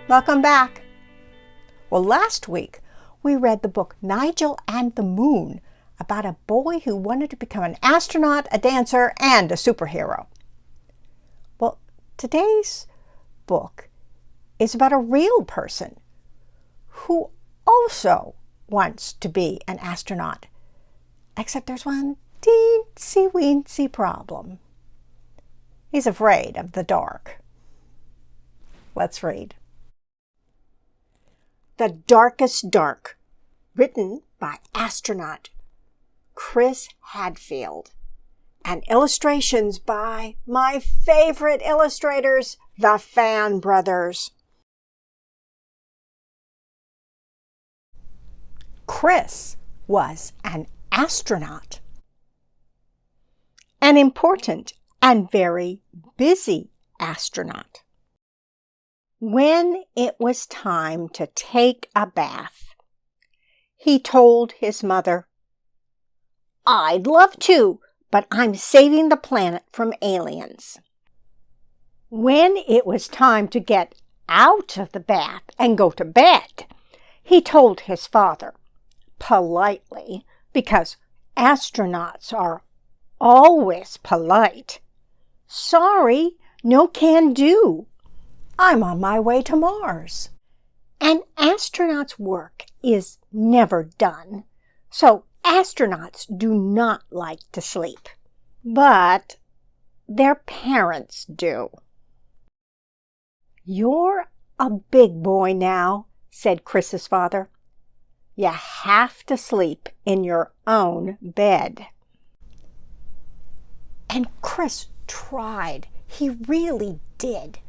Welcome back. Well, last week we read the book Nigel and the Moon about a boy who wanted to become an astronaut, a dancer, and a superhero. Well, today's book is about a real person who also wants to be an astronaut, except there's one teensy-weensy problem. He's afraid of the dark. Let's read. The Darkest Dark, written by astronaut Chris Hadfield, and illustrations by my favorite illustrators, the Fan Brothers. Chris was an astronaut, an important and very busy astronaut. When it was time to take a bath, he told his mother, "I'd love to, but I'm saving the planet from aliens." When it was time to get out of the bath and go to bed, he told his father, politely, because astronauts are always polite, "Sorry, no can do. I'm on my way to Mars." An astronaut's work is never done, so astronauts do not like to sleep. But their parents do. "You're a big boy now," said Chris's father. "You have to sleep in your own bed." And Chris tried. He really did.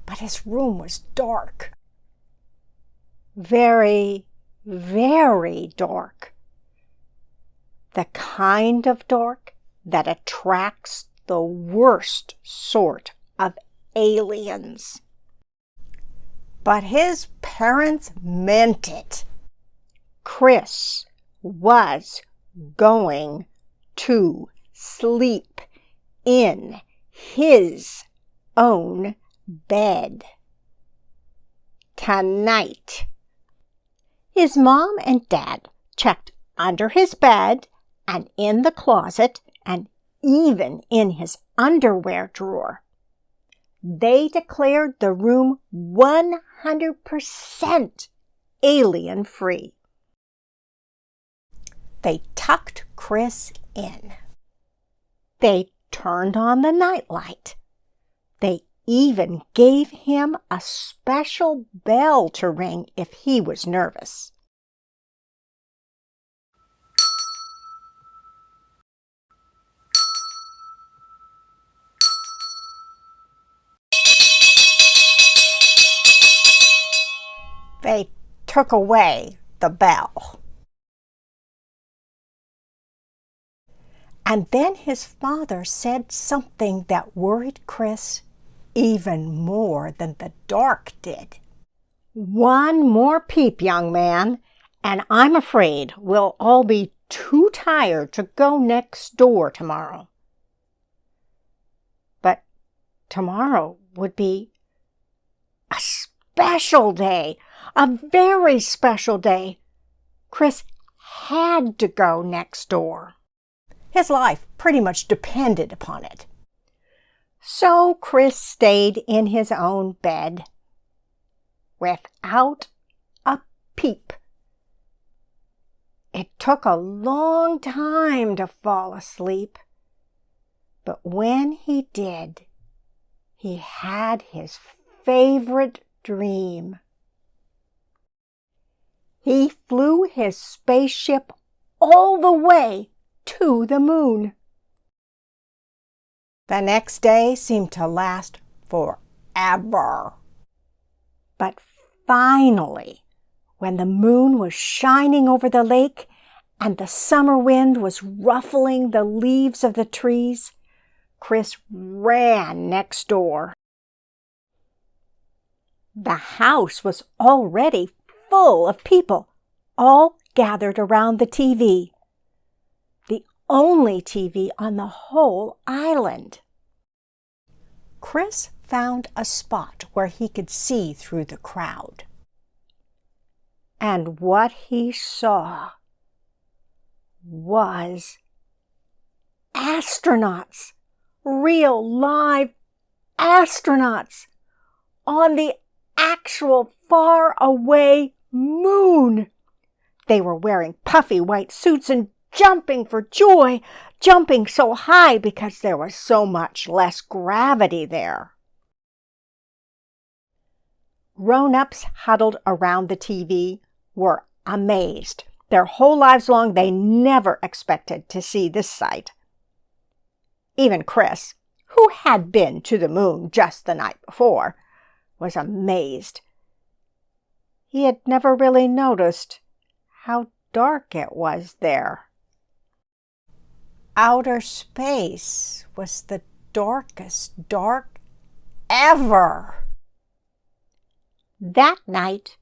But his room was dark. Very, very dark. The kind of dark that attracts the worst sort of aliens. But his parents meant it. Chris was going to sleep in his own bed tonight. His mom and dad checked under his bed and in the closet and even in his underwear drawer. They declared the room 100% alien-free. They tucked Chris in. They turned on the nightlight. They even gave him a special bell to ring if he was nervous. They took away the bell. And then his father said something that worried Chris even more than the dark did. "One more peep, young man, and I'm afraid we'll all be too tired to go next door tomorrow." But tomorrow would be a special day, a very special day. Chris had to go next door. His life pretty much depended upon it. So Chris stayed in his own bed without a peep. It took a long time to fall asleep, but when he did, he had his favorite dream. He flew his spaceship all the way to the moon. The next day seemed to last forever. But finally, when the moon was shining over the lake and the summer wind was ruffling the leaves of the trees, Chris ran next door. The house was already full of people, all gathered around the TV. The only TV on the whole island. Chris found a spot where he could see through the crowd. And what he saw was astronauts, real live astronauts on the actual faraway moon. They were wearing puffy white suits and jumping for joy, jumping so high because there was so much less gravity there. Grown-ups huddled around the TV were amazed. Their whole lives long, they never expected to see this sight. Even Chris, who had been to the moon just the night before, was amazed. He had never really noticed how dark it was there. Outer space was the darkest dark ever. That night,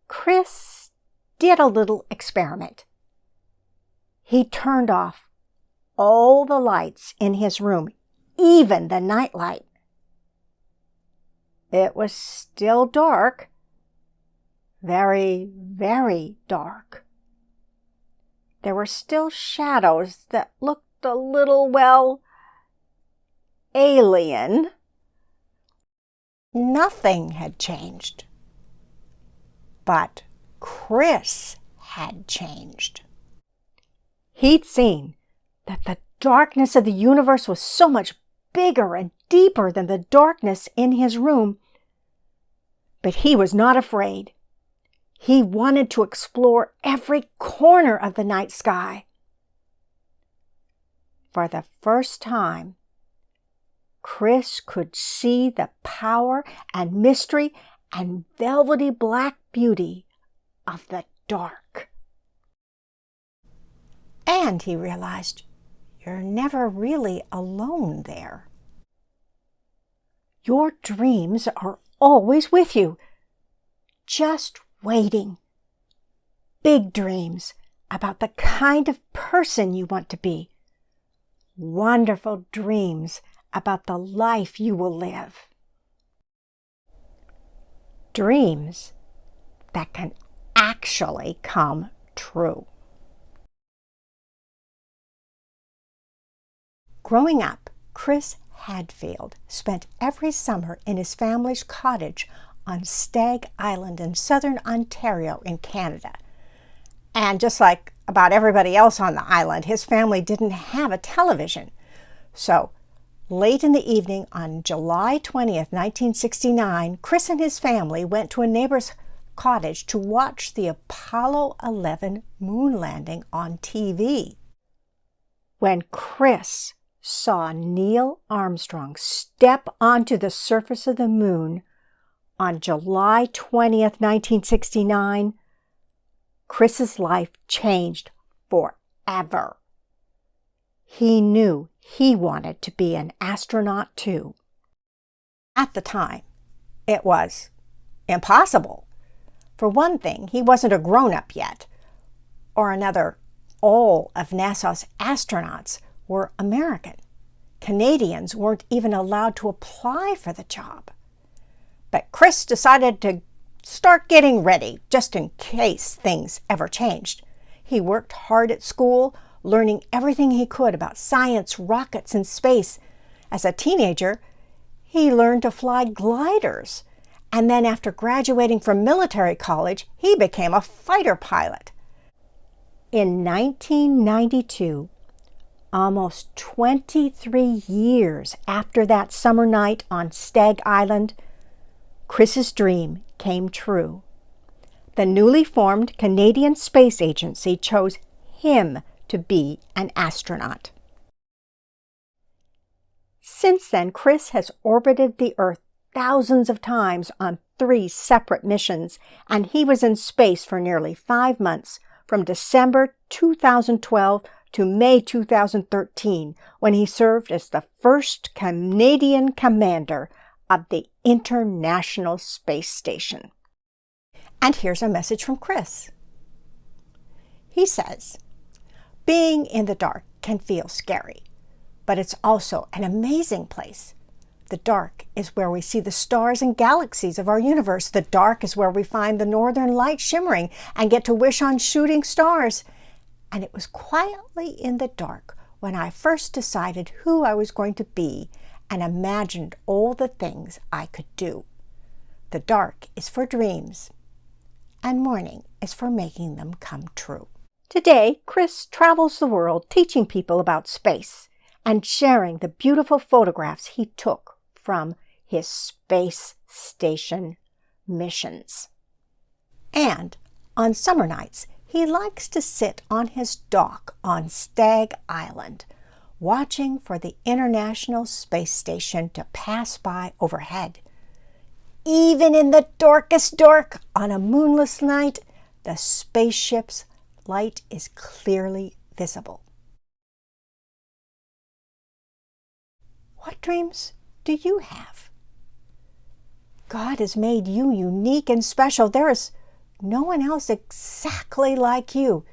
Chris did a little experiment. He turned off all the lights in his room, even the nightlight. It was still dark, very, very dark. There were still shadows that looked a little, well, alien. Nothing had changed. But Chris had changed. He'd seen that the darkness of the universe was so much bigger and deeper than the darkness in his room. But he was not afraid. He wanted to explore every corner of the night sky. For the first time, Chris could see the power and mystery and velvety black beauty of the dark. And he realized, you're never really alone there. Your dreams are always with you, just waiting. Big dreams about the kind of person you want to be. Wonderful dreams about the life you will live. Dreams that can actually come true. Growing up, Chris Hadfield spent every summer in his family's cottage on Stag Island in southern Ontario in Canada. And just like about everybody else on the island, his family didn't have a television. So, late in the evening on July 20th, 1969, Chris and his family went to a neighbor's cottage to watch the Apollo 11 moon landing on TV. When Chris saw Neil Armstrong step onto the surface of the moon on July 20th, 1969, Chris's life changed forever. He knew he wanted to be an astronaut too. At the time, it was impossible. For one thing, he wasn't a grown-up yet. Or another, all of NASA's astronauts were American. Canadians weren't even allowed to apply for the job. But Chris decided to start getting ready, just in case things ever changed. He worked hard at school, learning everything he could about science, rockets, and space. As a teenager, he learned to fly gliders. And then after graduating from military college, he became a fighter pilot. In 1992, almost 23 years after that summer night on Stag Island, Chris's dream came true. The newly formed Canadian Space Agency chose him to be an astronaut. Since then, Chris has orbited the Earth thousands of times on 3 separate missions, and he was in space for nearly 5 months, from December 2012 to May 2013, when he served as the first Canadian commander of the International Space Station. And here's a message from Chris. He says, "Being in the dark can feel scary, but it's also an amazing place. The dark is where we see the stars and galaxies of our universe. The dark is where we find the northern light shimmering and get to wish on shooting stars. And it was quietly in the dark when I first decided who I was going to be and imagined all the things I could do. The dark is for dreams, and morning is for making them come true. Today, Chris travels the world teaching people about space and sharing the beautiful photographs he took from his space station missions. And on summer nights, he likes to sit on his dock on Stag Island, watching for the International Space Station to pass by overhead. Even in the darkest dark on a moonless night, the spaceship's light is clearly visible. What dreams do you have? God has made you unique and special. There is no one else exactly like you.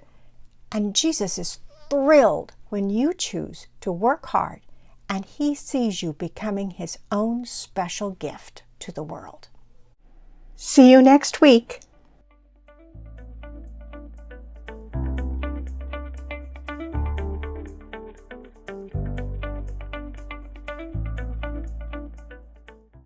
And Jesus is thrilled when you choose to work hard and he sees you becoming his own special gift to the world. See you next week.